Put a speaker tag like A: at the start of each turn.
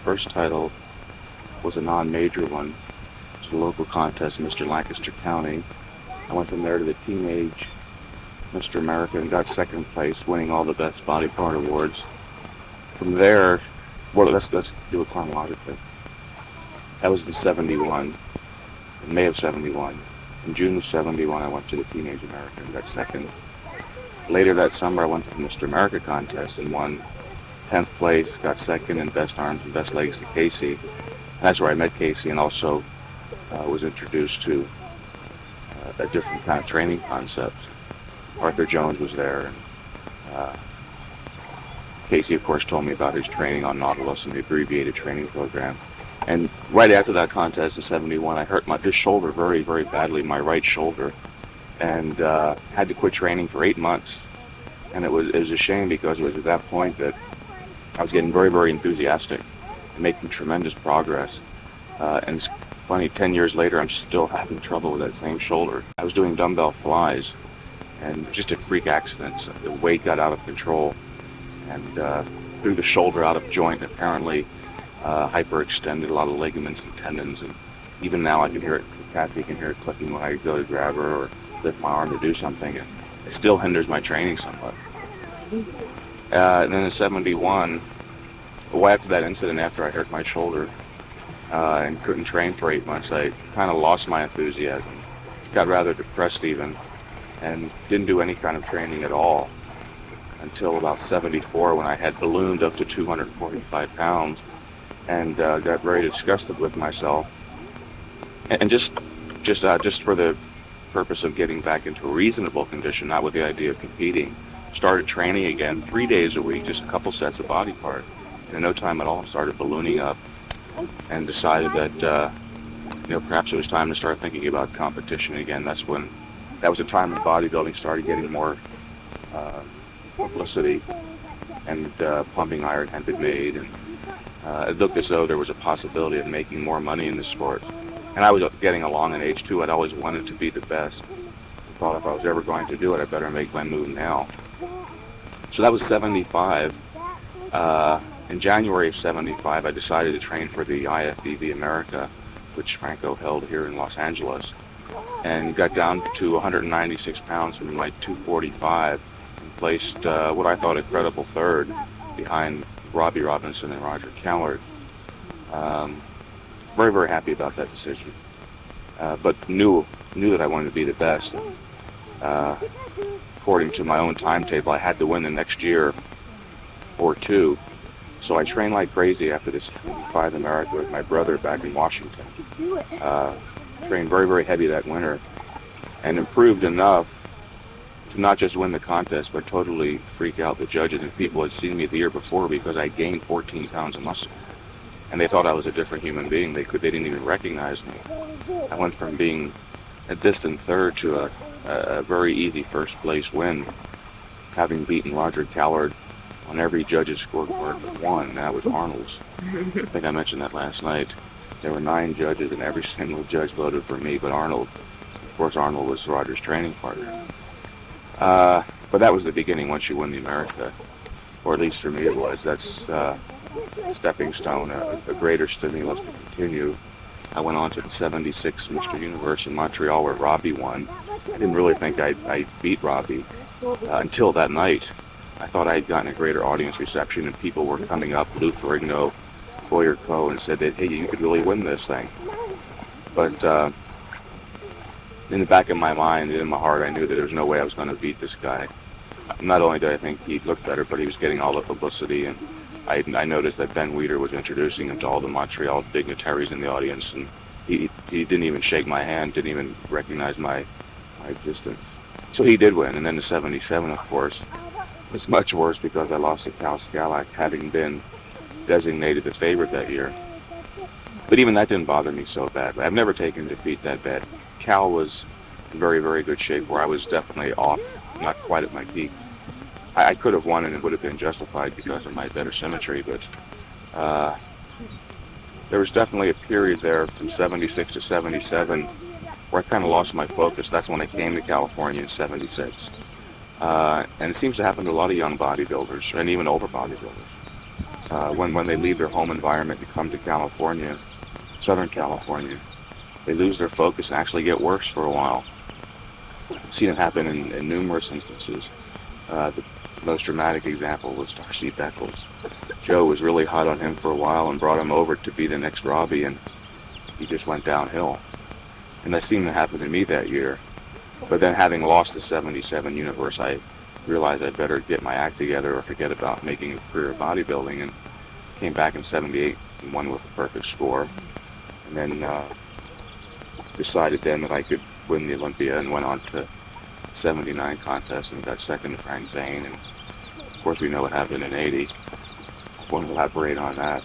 A: first title was a non-major one. It was a local contest in Mr. Lancaster County. I went from there to the teenage Mr. America and got second place, winning all the best body part awards. From there, well, let's do it chronologically. That was in 71, in May of 71. In June of 71, I went to the Teenage America and got second. Later that summer, I went to the Mr. America contest and won 10th place, got second in best arms and best legs to Casey. And that's where I met Casey and also was introduced to a different kind of training concept. Arthur Jones was there, and Casey, of course, told me about his training on Nautilus and the abbreviated training program. And right after that contest in 71, I hurt this shoulder very, very badly, my right shoulder, and had to quit training for 8 months. And it was a shame because it was at that point that I was getting very, very enthusiastic and making tremendous progress. And it's funny, 10 years later, I'm still having trouble with that same shoulder. I was doing dumbbell flies, and just a freak accident. So the weight got out of control and threw the shoulder out of joint, and apparently hyperextended a lot of ligaments and tendons. And even now I can hear it, Kathy can hear it clicking when I go to grab her or lift my arm to do something. And it still hinders my training somewhat. And then in 71, well, after that incident, after I hurt my shoulder and couldn't train for 8 months, I kind of lost my enthusiasm, got rather depressed even, and didn't do any kind of training at all until about 74 when I had ballooned up to 245 pounds and got very disgusted with myself. And just for the purpose of getting back into a reasonable condition, not with the idea of competing, started training again 3 days a week, just a couple sets of body part. And in no time at all, started ballooning up and decided that perhaps it was time to start thinking about competition again. That was a time when bodybuilding started getting more publicity, and pumping iron had been made, and it looked as though there was a possibility of making more money in the sport. And I was getting along in age too. I'd always wanted to be the best. I thought if I was ever going to do it, I better make my move now. So that was 75. In January of 75, I decided to train for the IFBB America, which Franco held here in Los Angeles, and got down to 196 pounds from like 245, and placed what I thought a credible third behind Robbie Robinson and Roger Callard. Very, very happy about that decision, but knew that I wanted to be the best. According to my own timetable, I had to win the next year or two. So I trained like crazy after this 75 America with my brother back in Washington. Trained very, very heavy that winter and improved enough to not just win the contest, but totally freak out the judges. And people had seen me the year before because I gained 14 pounds of muscle. And they thought I was a different human being. They didn't even recognize me. I went from being a distant third to a very easy first place win, having beaten Roger Callard on every judge's scorecard but one, and that was Arnold's. I think I mentioned that last night. There were 9 judges, and every single judge voted for me but Arnold. Of course, Arnold was Roger's training partner. But that was the beginning once you win the America, or at least for me it was. That's stepping stone, a greater stimulus to continue. I went on to the 76 Mr. Universe in Montreal where Robbie won. I didn't really think I beat Robbie until that night. I thought I had gotten a greater audience reception and people were coming up, Lou Ferrigno, Boyer Coe, and said that, hey, you could really win this thing. But in the back of my mind and in my heart, I knew that there was no way I was going to beat this guy. Not only did I think he looked better, but he was getting all the publicity, and I noticed that Ben Weider was introducing him to all the Montreal dignitaries in the audience, and he didn't even shake my hand, didn't even recognize my existence. So he did win, and then the 77, of course, was much worse because I lost to Cal Scalak, having been designated the favorite that year. But even that didn't bother me so bad. I've never taken defeat that bad. Cal was in very, very good shape, where I was definitely off, not quite at my peak. I could have won and it would have been justified because of my better symmetry, but there was definitely a period there from 76 to 77 where I kind of lost my focus. That's when I came to California in 76. And it seems to happen to a lot of young bodybuilders and even older bodybuilders. when they leave their home environment to come to California, Southern California, they lose their focus and actually get worse for a while. I've seen it happen in numerous instances. The most dramatic example was Darcy Beckles. Joe was really hot on him for a while and brought him over to be the next Robbie, and he just went downhill. And that seemed to happen to me that year. But then, having lost the 77 universe, I realized I'd better get my act together or forget about making a career of bodybuilding, and came back in 78 and won with a perfect score. And then decided then that I could win the Olympia, and went on to 79 contest and got second to Frank Zane. And of course we know what happened in 80. I won't elaborate on that.